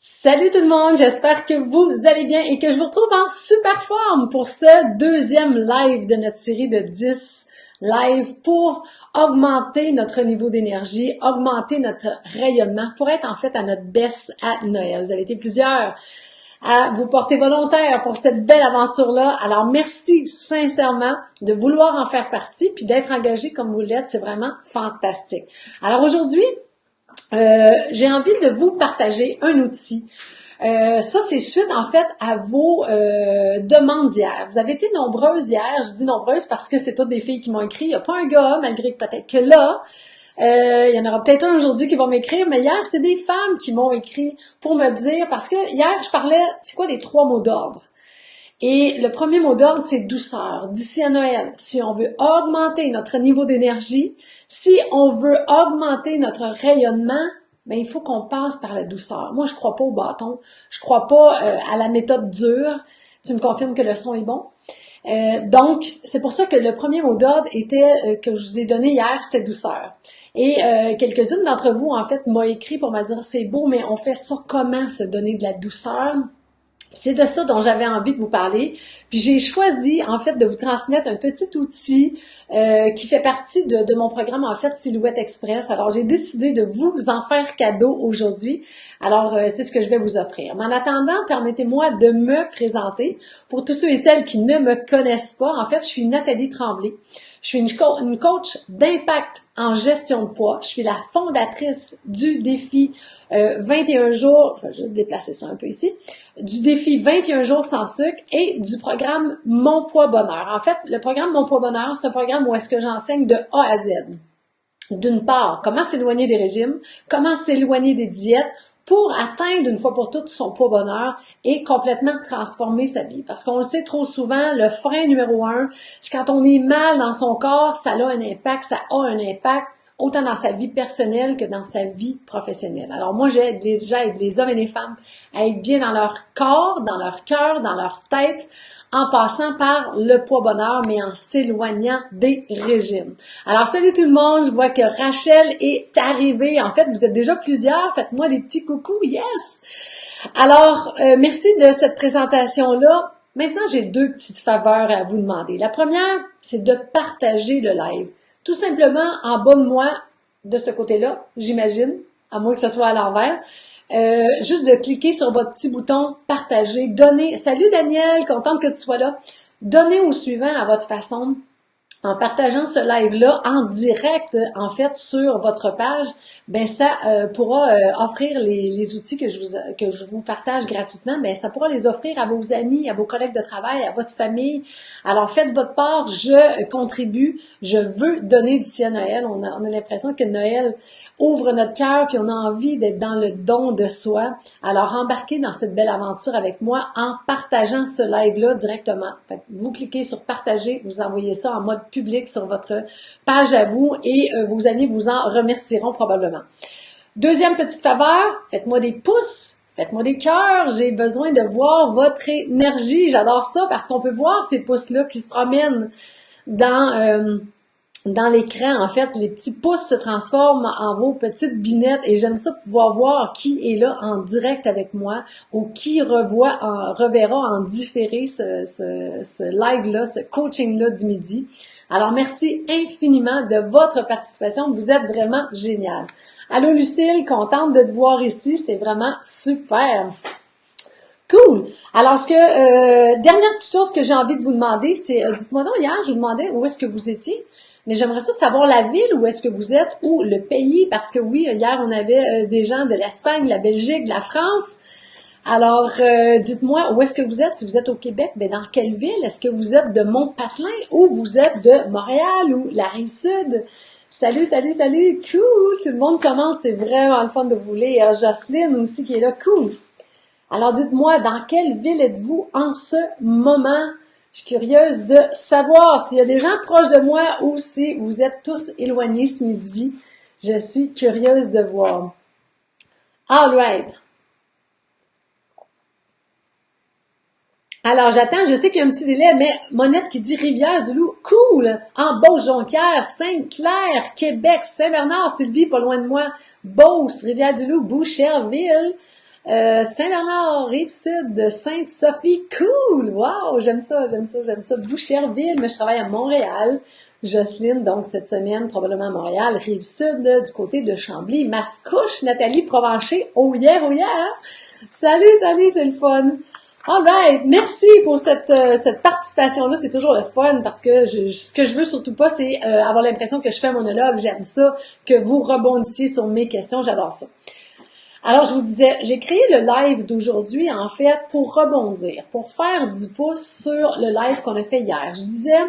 Salut tout le monde, j'espère que vous allez bien et que je vous retrouve en super forme pour ce deuxième live de notre série de 10 lives pour augmenter notre niveau d'énergie, augmenter notre rayonnement pour être en fait à notre best à Noël. Vous avez été plusieurs à vous porter volontaire pour cette belle aventure-là. Alors merci sincèrement de vouloir en faire partie puis d'être engagé comme vous l'êtes, c'est vraiment fantastique. Alors aujourd'hui, j'ai envie de vous partager un outil. Ça, c'est suite, en fait, à vos demandes d'hier. Vous avez été nombreuses hier. Je dis nombreuses parce que c'est toutes des filles qui m'ont écrit. Il n'y a pas un gars, malgré que peut-être que là, il y en aura peut-être un aujourd'hui qui va m'écrire. Mais hier, c'est des femmes qui m'ont écrit pour me dire, parce que hier, je parlais, c'est quoi les 3 mots d'ordre? Et le premier mot d'ordre, c'est douceur. D'ici à Noël, si on veut augmenter notre niveau d'énergie, si on veut augmenter notre rayonnement, ben il faut qu'on passe par la douceur. Moi, je crois pas au bâton. Je crois pas à la méthode dure. Tu me confirmes que le son est bon? Donc, c'est pour ça que le premier mot d'ordre était que je vous ai donné hier, c'était douceur. Et quelques-unes d'entre vous, en fait, m'ont écrit pour me dire, c'est beau, mais on fait ça comment, se donner de la douceur? C'est de ça dont j'avais envie de vous parler. Puis j'ai choisi, en fait, de vous transmettre un petit outil qui fait partie de mon programme, en fait, Silhouette Express. Alors, j'ai décidé de vous en faire cadeau aujourd'hui. Alors, c'est ce que je vais vous offrir. Mais en attendant, permettez-moi de me présenter. Pour tous ceux et celles qui ne me connaissent pas, en fait, je suis Nathalie Tremblay. Je suis une coach d'impact en gestion de poids. Je suis la fondatrice du défi 21 jours, je vais juste déplacer ça un peu ici, du défi 21 jours sans sucre et du programme Mon Poids Bonheur. En fait, le programme Mon Poids Bonheur, c'est un programme où est-ce que j'enseigne de A à Z. D'une part, comment s'éloigner des régimes, comment s'éloigner des diètes, pour atteindre une fois pour toutes son poids bonheur et complètement transformer sa vie. Parce qu'on le sait trop souvent, le frein numéro 1, c'est quand on est mal dans son corps, ça a un impact, autant dans sa vie personnelle que dans sa vie professionnelle. Alors moi, j'aide les hommes et les femmes à être bien dans leur corps, dans leur cœur, dans leur tête, en passant par le poids bonheur, mais en s'éloignant des régimes. Alors, salut tout le monde, je vois que Rachel est arrivée. En fait, vous êtes déjà plusieurs, faites-moi des petits coucous, yes! Alors, merci de cette présentation-là. Maintenant, j'ai 2 petites faveurs à vous demander. La première, c'est de partager le live. Tout simplement, en bas de moi, de ce côté-là, j'imagine, à moins que ce soit à l'envers, juste de cliquer sur votre petit bouton « Partager », donner. Salut Daniel, contente que tu sois là. Donnez au suivant à votre façon. En partageant ce live-là en direct, en fait, sur votre page, ben ça pourra offrir les outils que je vous partage gratuitement, ben ça pourra les offrir à vos amis, à vos collègues de travail, à votre famille. Alors faites votre part, je contribue, je veux donner d'ici à Noël. On a l'impression que Noël ouvre notre cœur, puis on a envie d'être dans le don de soi. Alors embarquez dans cette belle aventure avec moi en partageant ce live-là directement. Fait que vous cliquez sur partager, vous envoyez ça en mode public sur votre page à vous et vos amis vous en remercieront probablement. Deuxième petite faveur, faites-moi des pouces, faites-moi des cœurs, j'ai besoin de voir votre énergie. J'adore ça parce qu'on peut voir ces pouces-là qui se promènent dans l'écran. En fait, les petits pouces se transforment en vos petites binettes et j'aime ça pouvoir voir qui est là en direct avec moi ou qui reverra en différé ce live-là, ce coaching-là du midi. Alors, merci infiniment de votre participation. Vous êtes vraiment génial. Allô Lucille, contente de te voir ici. C'est vraiment super. Cool. Alors, dernière petite chose que j'ai envie de vous demander, c'est, dites-moi donc, hier, je vous demandais où est-ce que vous étiez. Mais j'aimerais ça savoir la ville où est-ce que vous êtes ou le pays, parce que oui, hier, on avait des gens de l'Espagne, de la Belgique, de la France. Alors, dites-moi, où est-ce que vous êtes? Si vous êtes au Québec, ben dans quelle ville? Est-ce que vous êtes de Mont-Patelin ou vous êtes de Montréal ou la Rive-Sud? Salut, salut, salut! Cool! Tout le monde commente, c'est vraiment le fun de vous lire. Jocelyne aussi qui est là, cool! Alors, dites-moi, dans quelle ville êtes-vous en ce moment? Je suis curieuse de savoir s'il y a des gens proches de moi ou si vous êtes tous éloignés ce midi. Je suis curieuse de voir. All right. Alors, j'attends, je sais qu'il y a un petit délai, mais Monette qui dit Rivière-du-Loup, cool! En Beauce-Jonquière, Sainte-Claire, Québec, Saint-Bernard, Sylvie, pas loin de moi, Beauce, Rivière-du-Loup, Boucherville, Saint-Bernard, Rive-Sud, de Sainte-Sophie, cool! Wow! J'aime ça, j'aime ça, j'aime ça. Boucherville, mais je travaille à Montréal. Jocelyne, donc cette semaine, probablement à Montréal, Rive-Sud, du côté de Chambly. Mascouche, Nathalie Provencher, oh yeah, oh yeah! Salut, salut, c'est le fun! Alright, merci pour cette participation-là, c'est toujours le fun parce que ce que je veux surtout pas, c'est avoir l'impression que je fais un monologue, j'aime ça, que vous rebondissiez sur mes questions, j'adore ça. Alors, je vous disais, j'ai créé le live d'aujourd'hui, en fait, pour rebondir, pour faire du pouce sur le live qu'on a fait hier. Je disais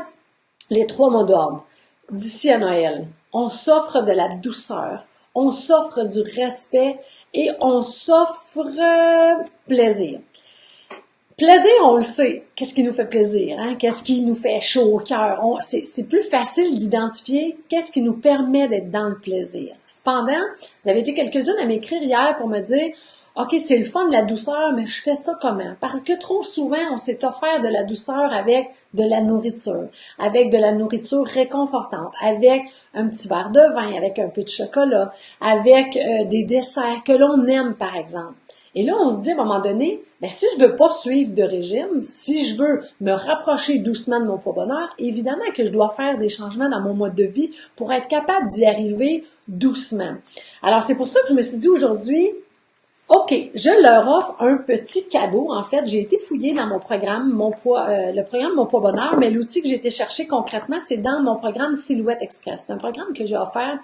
les 3 mots d'ordre. D'ici à Noël, on s'offre de la douceur, on s'offre du respect et on s'offre plaisir. Plaisir, on le sait. Qu'est-ce qui nous fait plaisir? Hein? Qu'est-ce qui nous fait chaud au cœur? C'est plus facile d'identifier qu'est-ce qui nous permet d'être dans le plaisir. Cependant, vous avez été quelques-unes à m'écrire hier pour me dire « Ok, c'est le fun de la douceur, mais je fais ça comment? » Parce que trop souvent, on s'est offert de la douceur avec de la nourriture réconfortante, avec un petit verre de vin, avec un peu de chocolat, avec des desserts que l'on aime, par exemple. Et là, on se dit à un moment donné, ben, si je veux pas suivre de régime, si je veux me rapprocher doucement de mon poids bonheur, évidemment que je dois faire des changements dans mon mode de vie pour être capable d'y arriver doucement. Alors, c'est pour ça que je me suis dit aujourd'hui, OK, je leur offre un petit cadeau. En fait, j'ai été fouillée dans mon programme, le programme Mon Poids Bonheur, mais l'outil que j'ai été chercher concrètement, c'est dans mon programme Silhouette Express. C'est un programme que j'ai offert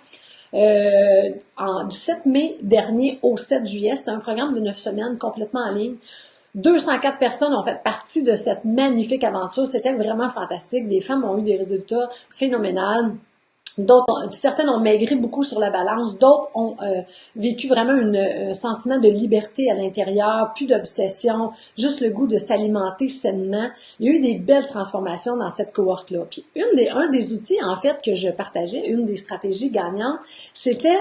du 7 mai dernier au 7 juillet. C'était un programme de 9 semaines complètement en ligne. 204 personnes ont fait partie de cette magnifique aventure. C'était vraiment fantastique. Des femmes ont eu des résultats phénoménaux. Certaines ont maigri beaucoup sur la balance, d'autres ont vécu vraiment un sentiment de liberté à l'intérieur, plus d'obsession, juste le goût de s'alimenter sainement. Il y a eu des belles transformations dans cette cohorte-là. Puis un des outils, en fait, que je partageais, une des stratégies gagnantes, c'était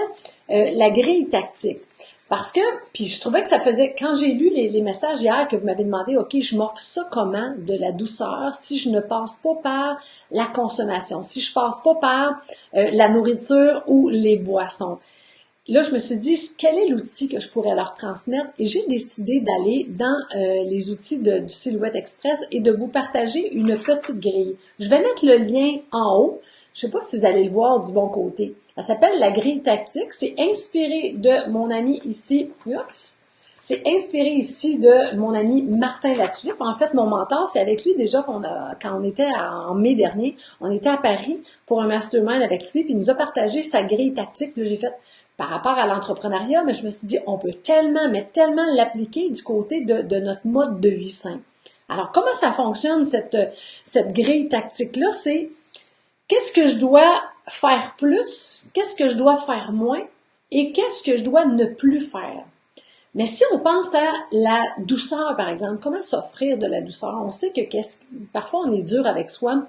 la grille tactique. Parce que, puis je trouvais que ça faisait, quand j'ai lu les messages hier que vous m'avez demandé, OK, je m'offre ça comment, de la douceur, si je ne passe pas par la consommation, si je passe pas par la nourriture ou les boissons. Là, je me suis dit, quel est l'outil que je pourrais leur transmettre? Et j'ai décidé d'aller dans les outils du Silhouette Express et de vous partager une petite grille. Je vais mettre le lien en haut. Je sais pas si vous allez le voir du bon côté. Elle s'appelle la grille tactique. C'est inspiré de mon ami ici. Oups! C'est inspiré ici de mon ami Martin Latulippe. En fait, mon mentor, c'est avec lui déjà quand on était en mai dernier, on était à Paris pour un mastermind avec lui, puis il nous a partagé sa grille tactique. Là, j'ai fait par rapport à l'entrepreneuriat, mais je me suis dit, on peut tellement l'appliquer du côté de notre mode de vie sain. Alors, comment ça fonctionne, cette grille tactique-là? C'est qu'est-ce que je dois faire plus, qu'est-ce que je dois faire moins et qu'est-ce que je dois ne plus faire. Mais si on pense à la douceur, par exemple, comment s'offrir de la douceur? On sait que parfois on est dur avec soi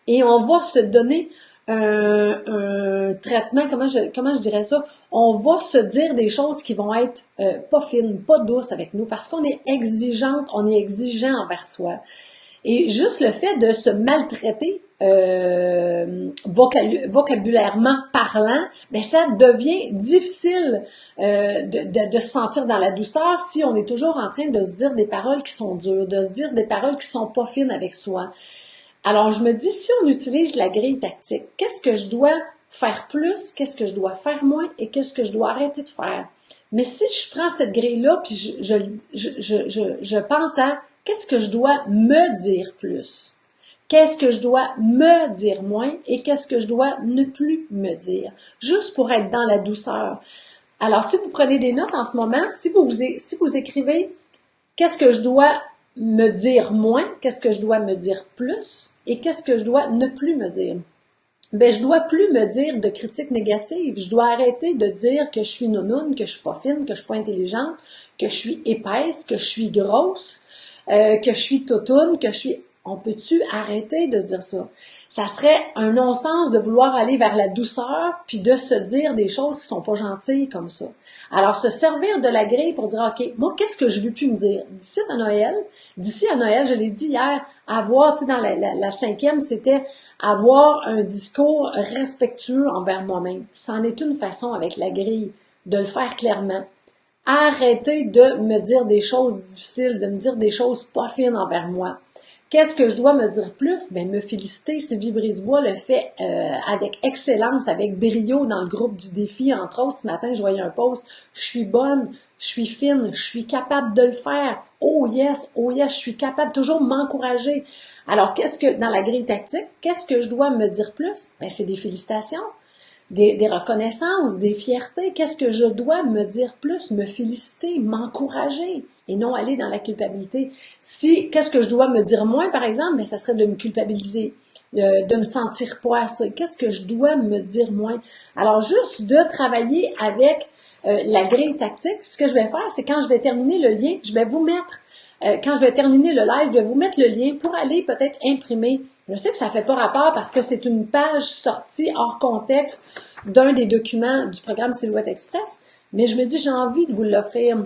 et on va se donner un traitement, comment je dirais ça? On va se dire des choses qui vont être pas fines, pas douces avec nous parce qu'on est exigeante, on est exigeant envers soi. Et juste le fait de se maltraiter vocabulairement parlant, ben ça devient difficile de se sentir dans la douceur si on est toujours en train de se dire des paroles qui sont dures, de se dire des paroles qui sont pas fines avec soi. Alors je me dis, si on utilise la grille tactique, qu'est-ce que je dois faire plus, qu'est-ce que je dois faire moins et qu'est-ce que je dois arrêter de faire? Mais si je prends cette grille-là puis je pense à qu'est-ce que je dois me dire plus? Qu'est-ce que je dois me dire moins et qu'est-ce que je dois ne plus me dire? Juste pour être dans la douceur. Alors, si vous prenez des notes en ce moment, si vous écrivez qu'est-ce que je dois me dire moins, qu'est-ce que je dois me dire plus et qu'est-ce que je dois ne plus me dire? Ben, je dois plus me dire de critiques négatives. Je dois arrêter de dire que je suis nounoune, que je suis pas fine, que je suis pas intelligente, que je suis épaisse, que je suis grosse, que je suis toutoune, que je suis... On peut-tu arrêter de se dire ça? Ça serait un non-sens de vouloir aller vers la douceur puis de se dire des choses qui sont pas gentilles comme ça. Alors, se servir de la grille pour dire, OK, moi, qu'est-ce que je veux plus me dire? D'ici à Noël, je l'ai dit hier, avoir, tu sais, dans la 5e, c'était avoir un discours respectueux envers moi-même. C'en est une façon avec la grille de le faire clairement. Arrêtez de me dire des choses difficiles, de me dire des choses pas fines envers moi. Qu'est-ce que je dois me dire plus? Ben, me féliciter. Sylvie Brisebois le fait avec excellence, avec brio dans le groupe du défi. Entre autres, ce matin, je voyais un post. Je suis bonne, je suis fine, je suis capable de le faire. Oh yes, je suis capable. Toujours m'encourager. Alors, dans la grille tactique, qu'est-ce que je dois me dire plus? Ben, c'est des félicitations. Des reconnaissances, des fiertés. Qu'est-ce que je dois me dire plus? Me féliciter, m'encourager et non aller dans la culpabilité. Qu'est-ce que je dois me dire moins, par exemple? Ben, ça serait de me culpabiliser, de me sentir poissée. Qu'est-ce que je dois me dire moins? Alors, juste de travailler avec la grille tactique, ce que je vais faire, c'est quand je vais terminer le lien, je vais vous mettre, quand je vais terminer le live, je vais vous mettre le lien pour aller peut-être imprimer. Je sais que ça fait pas rapport parce que c'est une page sortie hors contexte d'un des documents du programme Silhouette Express, mais je me dis, j'ai envie de vous l'offrir.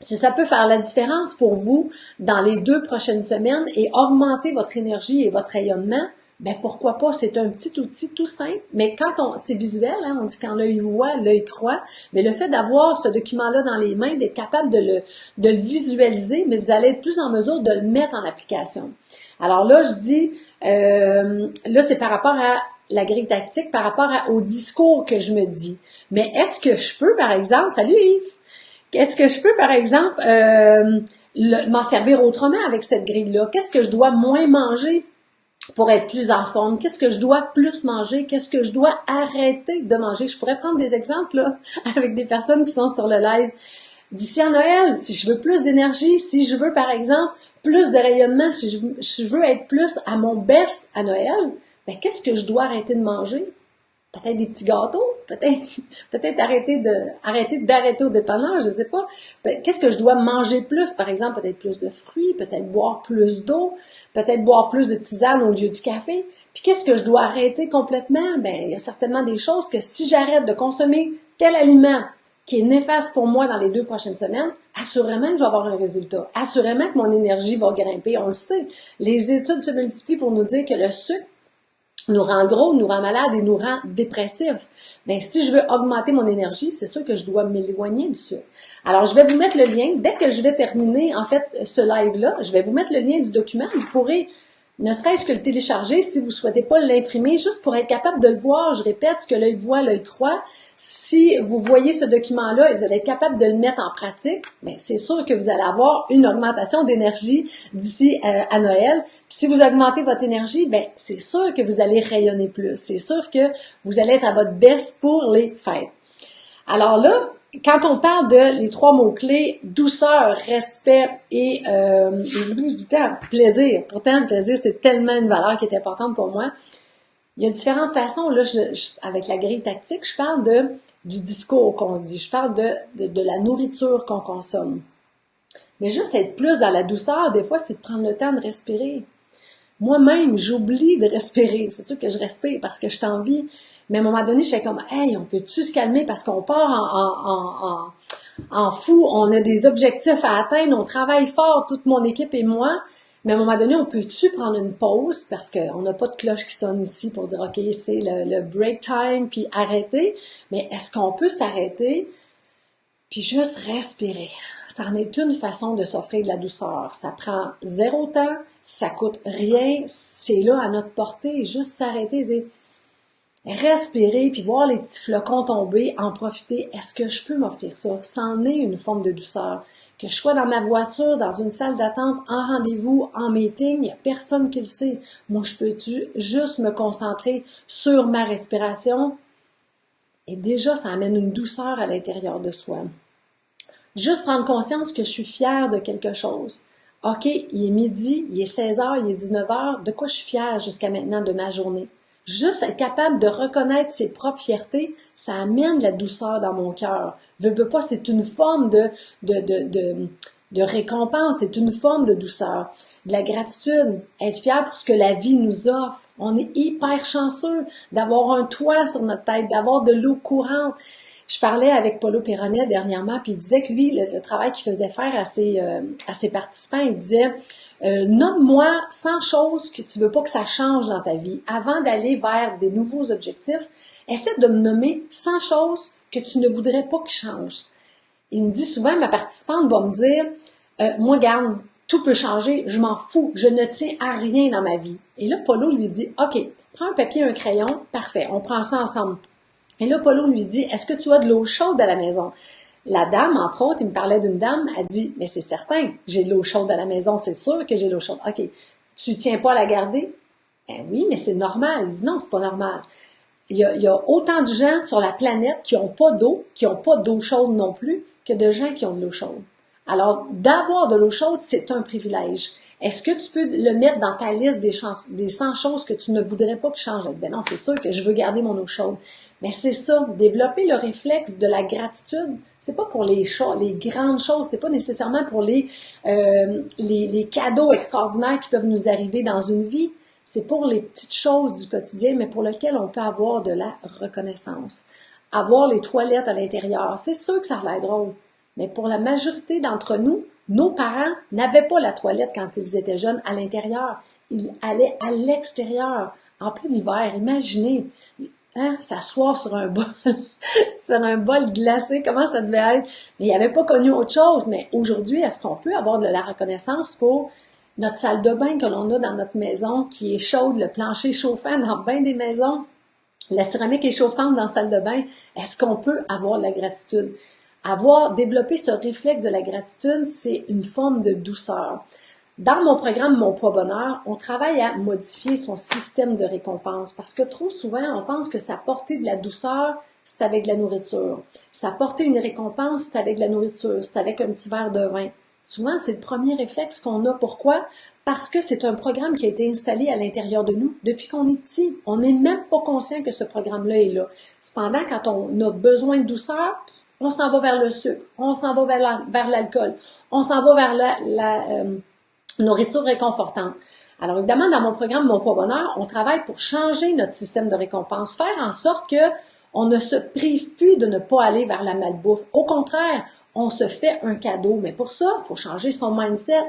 Si ça peut faire la différence pour vous dans les 2 prochaines semaines et augmenter votre énergie et votre rayonnement, ben pourquoi pas? C'est un petit outil tout simple, mais c'est visuel, hein, on dit quand l'œil voit, l'œil croit, mais le fait d'avoir ce document-là dans les mains, d'être capable de le visualiser, mais vous allez être plus en mesure de le mettre en application. Alors là, je dis, là c'est par rapport à la grille tactique, par rapport au discours que je me dis. Mais est-ce que je peux, par exemple, salut Yves, est-ce que je peux, par exemple, m'en servir autrement avec cette grille-là? Qu'est-ce que je dois moins manger pour être plus en forme? Qu'est-ce que je dois plus manger? Qu'est-ce que je dois arrêter de manger? Je pourrais prendre des exemples là, avec des personnes qui sont sur le live. D'ici à Noël, si je veux plus d'énergie, si je veux, par exemple, plus de rayonnement, si je veux être plus à mon best à Noël, ben, qu'est-ce que je dois arrêter de manger? Peut-être des petits gâteaux, peut-être arrêter au dépanneur, je sais pas. Qu'est-ce que je dois manger plus? Par exemple, peut-être plus de fruits, peut-être boire plus d'eau, peut-être boire plus de tisane au lieu du café. Puis qu'est-ce que je dois arrêter complètement? Ben, il y a certainement des choses que si j'arrête de consommer tel aliment qui est néfaste pour moi dans les 2 prochaines semaines, assurément que je vais avoir un résultat. Assurément que mon énergie va grimper. On le sait. Les études se multiplient pour nous dire que le sucre nous rend gros, nous rend malade et nous rend dépressifs. Ben, si je veux augmenter mon énergie, c'est sûr que je dois m'éloigner du sucre. Alors, je vais vous mettre le lien. Dès que je vais terminer, en fait, ce live-là, je vais vous mettre le lien du document. Vous pourrez, ne serait-ce que le télécharger si vous ne souhaitez pas l'imprimer, juste pour être capable de le voir. Je répète, ce que l'œil voit, l'œil croit. Si vous voyez ce document-là et vous allez être capable de le mettre en pratique, bien, c'est sûr que vous allez avoir une augmentation d'énergie d'ici à Noël. Puis si vous augmentez votre énergie, bien, c'est sûr que vous allez rayonner plus. C'est sûr que vous allez être à votre best pour les fêtes. Alors là, quand on parle de les 3 mots-clés, douceur, respect et j'oublie du temps, plaisir. Pourtant, le plaisir, c'est tellement une valeur qui est importante pour moi. Il y a différentes façons. Là, avec la grille tactique, je parle du discours qu'on se dit. Je parle de la nourriture qu'on consomme. Mais juste être plus dans la douceur, des fois, c'est de prendre le temps de respirer. Moi-même, j'oublie de respirer. C'est sûr que je respire parce que je t'en vie. Mais à un moment donné, je fais comme, hey, on peut-tu se calmer parce qu'on part en fou, on a des objectifs à atteindre, on travaille fort, toute mon équipe et moi. Mais à un moment donné, on peut-tu prendre une pause parce qu'on n'a pas de cloche qui sonne ici pour dire, OK, c'est le break time, puis arrêter. Mais est-ce qu'on peut s'arrêter puis juste respirer? Ça en est une façon de s'offrir de la douceur. Ça prend 0 temps, ça coûte rien, c'est là à notre portée. Juste s'arrêter et dire, respirer, puis voir les petits flocons tomber, en profiter. Est-ce que je peux m'offrir ça? C'en est une forme de douceur. Que je sois dans ma voiture, dans une salle d'attente, en rendez-vous, en meeting, il n'y a personne qui le sait. Moi, je peux juste me concentrer sur ma respiration et déjà, ça amène une douceur à l'intérieur de soi. Juste prendre conscience que je suis fière de quelque chose. OK, il est midi, il est 16h, il est 19h, de quoi je suis fière jusqu'à maintenant de ma journée? Juste être capable de reconnaître ses propres fiertés, ça amène de la douceur dans mon cœur. Veux pas, c'est une forme de récompense, c'est une forme de douceur. De la gratitude, être fier pour ce que la vie nous offre. On est hyper chanceux d'avoir un toit sur notre tête, d'avoir de l'eau courante. Je parlais avec Paulo Perronnet dernièrement, puis il disait que lui, le travail qu'il faisait faire à ses participants, il disait nomme-moi 100 choses que tu veux pas que ça change dans ta vie. Avant d'aller vers des nouveaux objectifs, essaie de me nommer 100 choses que tu ne voudrais pas qu'ils changent. Il me dit souvent, ma participante va me dire, moi, garde, tout peut changer, je m'en fous, je ne tiens à rien dans ma vie. Et là, Paulo lui dit, OK, prends un papier, un crayon, parfait, on prend ça ensemble. Et là, Paulo lui dit, est-ce que tu as de l'eau chaude à la maison? La dame, entre autres, il me parlait d'une dame, elle dit, mais c'est certain, j'ai de l'eau chaude à la maison, c'est sûr que j'ai de l'eau chaude. OK, tu tiens pas à la garder? Ben oui, mais c'est normal. Il dit, non, c'est pas normal. Il y a autant de gens sur la planète qui n'ont pas d'eau, qui n'ont pas d'eau chaude non plus, que de gens qui ont de l'eau chaude. Alors, d'avoir de l'eau chaude, c'est un privilège. Est-ce que tu peux le mettre dans ta liste des 100 choses que tu ne voudrais pas que change? Elle dit, ben non, c'est sûr que je veux garder mon eau chaude. Mais c'est ça, développer le réflexe de la gratitude, c'est pas pour les grandes choses, c'est pas nécessairement pour les cadeaux extraordinaires qui peuvent nous arriver dans une vie. C'est pour les petites choses du quotidien, mais pour lesquelles on peut avoir de la reconnaissance. Avoir les toilettes à l'intérieur, c'est sûr que ça a l'air drôle. Mais pour la majorité d'entre nous, nos parents n'avaient pas la toilette quand ils étaient jeunes à l'intérieur. Ils allaient à l'extérieur, en plein hiver. Imaginez, s'asseoir sur un bol, sur un bol glacé, comment ça devait être. Mais ils n'avaient pas connu autre chose. Mais aujourd'hui, est-ce qu'on peut avoir de la reconnaissance pour notre salle de bain que l'on a dans notre maison, qui est chaude, le plancher chauffant dans bien des maisons, la céramique est chauffante dans la salle de bain? Est-ce qu'on peut avoir de la gratitude? Développé ce réflexe de la gratitude, c'est une forme de douceur. Dans mon programme Mon Poids Bonheur, on travaille à modifier son système de récompense parce que trop souvent, on pense que s'apporter de la douceur, c'est avec de la nourriture. S'apporter une récompense, c'est avec de la nourriture, c'est avec un petit verre de vin. Souvent, c'est le premier réflexe qu'on a. Pourquoi? Parce que c'est un programme qui a été installé à l'intérieur de nous depuis qu'on est petit. On n'est même pas conscient que ce programme-là est là. Cependant, quand on a besoin de douceur, on s'en va vers le sucre, on s'en va vers l'alcool, on s'en va vers la nourriture réconfortante. Alors évidemment, dans mon programme Mon Poids Bonheur, on travaille pour changer notre système de récompense, faire en sorte que on ne se prive plus de ne pas aller vers la malbouffe. Au contraire, on se fait un cadeau. Mais pour ça, il faut changer son mindset.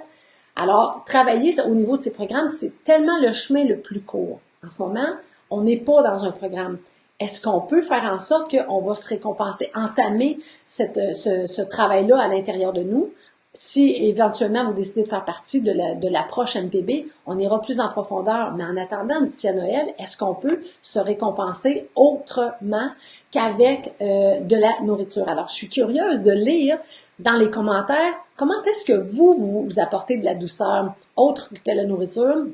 Alors, travailler au niveau de ces programmes, c'est tellement le chemin le plus court. En ce moment, on n'est pas dans un programme. Est-ce qu'on peut faire en sorte qu'on va se récompenser, entamer ce travail-là à l'intérieur de nous? Si éventuellement vous décidez de faire partie de l'approche NPB, on ira plus en profondeur. Mais en attendant, d'ici à Noël, est-ce qu'on peut se récompenser autrement qu'avec de la nourriture? Alors, je suis curieuse de lire dans les commentaires comment est-ce que vous apportez de la douceur autre que la nourriture,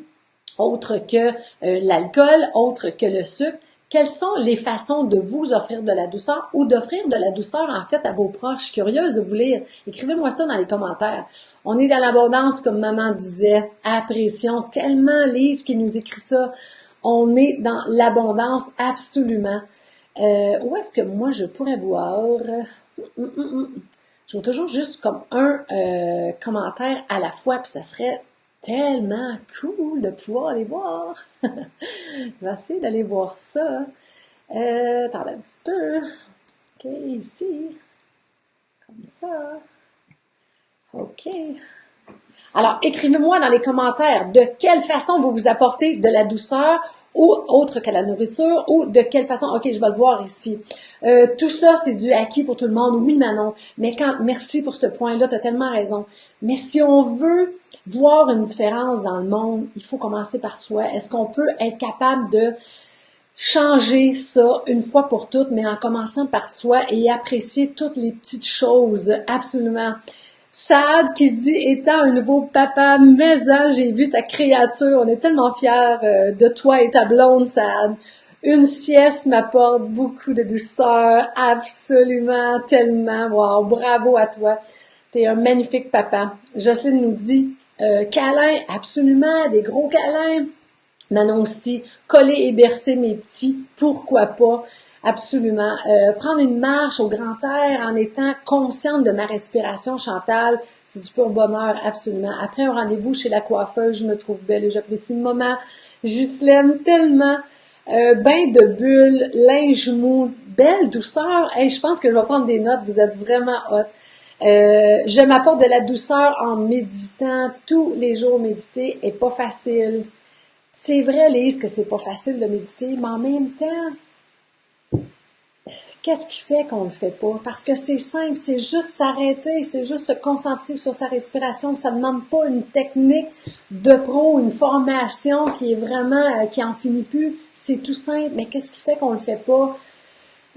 autre que l'alcool, autre que le sucre. Quelles sont les façons de vous offrir de la douceur ou d'offrir de la douceur, en fait, à vos proches? Curieuse de vous lire. Écrivez-moi ça dans les commentaires. On est dans l'abondance, comme maman disait. Apprécions tellement Lise qui nous écrit ça. On est dans l'abondance, absolument. Où est-ce que moi, je pourrais voir? Je vois toujours juste comme un commentaire à la fois, puis ça serait tellement cool de pouvoir aller voir. Je vais essayer d'aller voir ça. Attendez un petit peu. OK, ici. Comme ça. OK. Alors, écrivez-moi dans les commentaires de quelle façon vous vous apportez de la douceur ou autre que la nourriture, ou de quelle façon, OK, je vais le voir ici. Tout ça, c'est du acquis pour tout le monde. Oui, Manon, mais merci pour ce point-là, tu as tellement raison. Mais si on veut voir une différence dans le monde, il faut commencer par soi. Est-ce qu'on peut être capable de changer ça une fois pour toutes, mais en commençant par soi et apprécier toutes les petites choses, absolument. Saad qui dit, étant un nouveau papa, j'ai vu ta créature, on est tellement fiers de toi et ta blonde, Saad. Une sieste m'apporte beaucoup de douceur, absolument, tellement, wow, bravo à toi. T'es un magnifique papa. Jocelyne nous dit, câlin, absolument, des gros câlins. Manon aussi, coller et bercer mes petits, pourquoi pas? Absolument. Prendre une marche au grand air en étant consciente de ma respiration, Chantal, c'est du pur bonheur, absolument. Après un rendez-vous chez la coiffeuse, je me trouve belle et j'apprécie le moment. Ghislaine, tellement. Bain de bulles, linge mou, belle douceur. Hey, je pense que je vais prendre des notes, vous êtes vraiment hot. Je m'apporte de la douceur en méditant. Tous les jours, méditer est pas facile. C'est vrai, Lise, que c'est pas facile de méditer, mais en même temps, qu'est-ce qui fait qu'on le fait pas? Parce que c'est simple, c'est juste s'arrêter, c'est juste se concentrer sur sa respiration. Ça ne demande pas une technique de pro, une formation qui est vraiment, qui en finit plus. C'est tout simple, mais qu'est-ce qui fait qu'on le fait pas?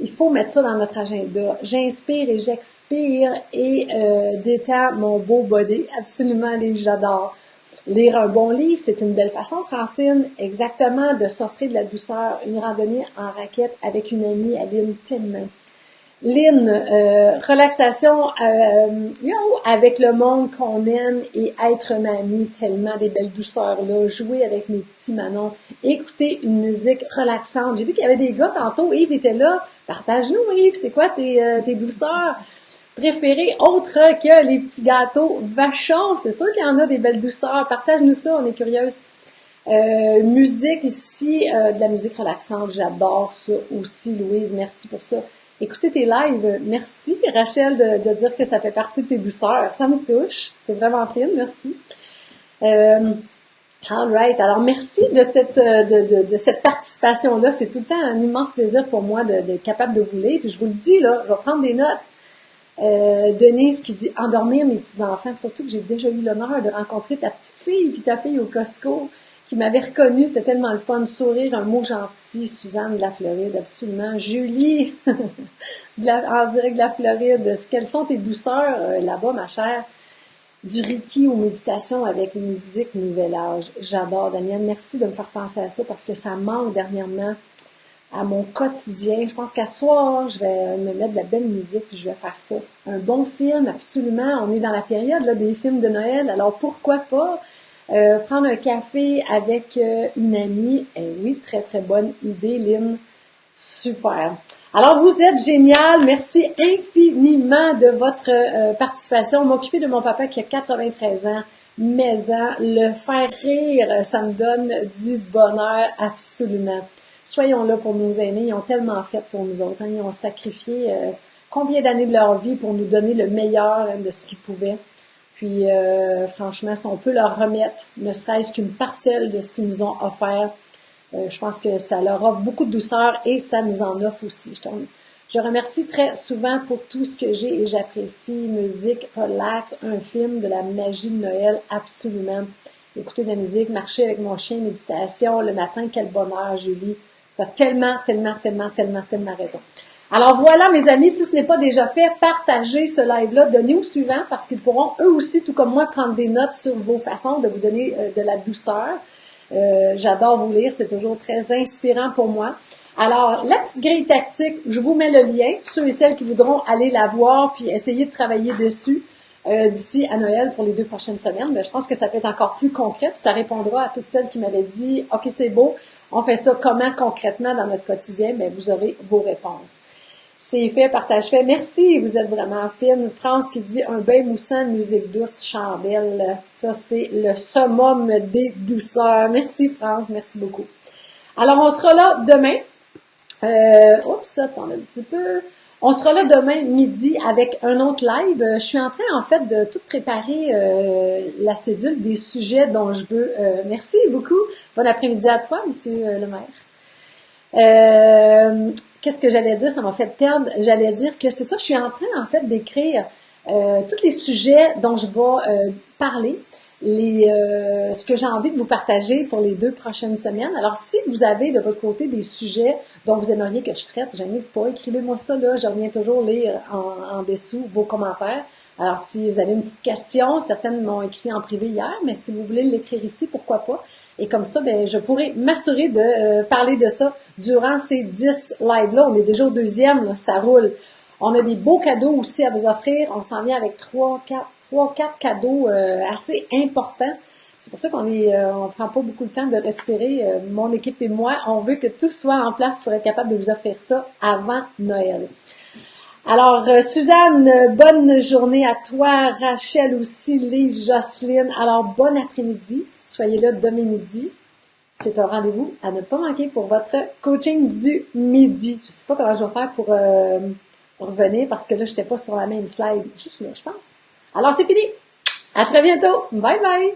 Il faut mettre ça dans notre agenda. J'inspire et j'expire et détends mon beau body. Absolument, j'adore. Lire un bon livre, c'est une belle façon, Francine, exactement, de s'offrir de la douceur. Une randonnée en raquette avec une amie, Aline, tellement. Lynn, relaxation avec le monde qu'on aime et être mamie, tellement des belles douceurs là, jouer avec mes petits manons, écouter une musique relaxante. J'ai vu qu'il y avait des gars tantôt, Yves était là. Partage-nous, Yves, c'est quoi tes douceurs préférées autres que les petits gâteaux vachons? C'est sûr qu'il y en a des belles douceurs. Partage-nous ça, on est curieuse. Musique ici, de la musique relaxante, j'adore ça aussi, Louise, merci pour ça. Écoutez tes lives, merci Rachel de dire que ça fait partie de tes douceurs, ça me touche, c'est vraiment fine, merci. Alright, alors merci de cette participation-là, c'est tout le temps un immense plaisir pour moi d'être capable de vous lire, puis je vous le dis là, je vais prendre des notes. Denise qui dit endormir mes petits-enfants, surtout que j'ai déjà eu l'honneur de rencontrer ta petite fille puis ta fille au Costco, qui m'avait reconnue, c'était tellement le fun, sourire, un mot gentil, Suzanne de la Floride, absolument, Julie, en direct de la Floride, quelles sont tes douceurs là-bas, ma chère? Du Reiki aux méditations avec musique Nouvel Âge, j'adore, Daniel, merci de me faire penser à ça, parce que ça manque dernièrement à mon quotidien. Je pense qu'à soir, je vais me mettre de la belle musique puis je vais faire ça. Un bon film, absolument. On est dans la période là, des films de Noël, alors pourquoi pas prendre un café avec une amie. Oui, très très bonne idée, Lynn. Super. Alors, vous êtes génial. Merci infiniment de votre participation. M'occuper de mon papa qui a 93 ans, mais le faire rire, ça me donne du bonheur absolument. Soyons là pour nos aînés, ils ont tellement fait pour nous autres, hein. Ils ont sacrifié combien d'années de leur vie pour nous donner le meilleur de ce qu'ils pouvaient. Puis franchement, si on peut leur remettre, ne serait-ce qu'une parcelle de ce qu'ils nous ont offert, je pense que ça leur offre beaucoup de douceur et ça nous en offre aussi. Je remercie très souvent pour tout ce que j'ai et j'apprécie. Musique, relax, un film, de la magie de Noël, absolument. Écouter de la musique, marcher avec mon chien, méditation, le matin, quel bonheur, Julie. T'as tellement raison. Alors voilà, mes amis, si ce n'est pas déjà fait, partagez ce live-là, donnez au suivant parce qu'ils pourront eux aussi, tout comme moi, prendre des notes sur vos façons de vous donner de la douceur. J'adore vous lire, c'est toujours très inspirant pour moi. Alors, la petite grille tactique, je vous mets le lien, ceux et celles qui voudront aller la voir puis essayer de travailler dessus d'ici à Noël pour les 2 prochaines semaines. Mais je pense que ça peut être encore plus concret, puis ça répondra à toutes celles qui m'avaient dit « Ok, c'est beau, on fait ça comment concrètement dans notre quotidien? » Mais vous aurez vos réponses. C'est fait, partage fait. Merci, vous êtes vraiment fine. France qui dit un bain moussant, musique douce, chandelle. Ça, c'est le summum des douceurs. Merci, France, merci beaucoup. Alors, on sera là demain. Attends un petit peu. On sera là demain midi avec un autre live. Je suis en train, en fait, de tout préparer la cédule des sujets dont je veux. Merci beaucoup. Bon après-midi à toi, Monsieur le maire. Qu'est-ce que j'allais dire? Ça m'a fait perdre. J'allais dire que c'est ça, je suis en train, en fait, d'écrire tous les sujets dont je vais parler, ce que j'ai envie de vous partager pour les 2 prochaines semaines. Alors, si vous avez de votre côté des sujets dont vous aimeriez que je traite, gênez-vous pas, écrivez-moi ça, là, je reviens toujours lire en dessous vos commentaires. Alors, si vous avez une petite question, certaines m'ont écrit en privé hier, mais si vous voulez l'écrire ici, pourquoi pas? Et comme ça, ben, je pourrais m'assurer de parler de ça durant ces 10 lives-là. On est déjà au 2e, là, ça roule. On a des beaux cadeaux aussi à vous offrir. On s'en vient avec 3-4 cadeaux assez importants. C'est pour ça on prend pas beaucoup de temps de respirer. Mon équipe et moi, on veut que tout soit en place pour être capable de vous offrir ça avant Noël. Alors, Suzanne, bonne journée à toi. Rachel aussi, Lise, Jocelyne. Alors, bon après-midi. Soyez là demain midi. C'est un rendez-vous à ne pas manquer pour votre coaching du midi. Je sais pas comment je vais faire pour revenir parce que là, je n'étais pas sur la même slide. Juste là, je pense. Alors, c'est fini. À très bientôt. Bye bye.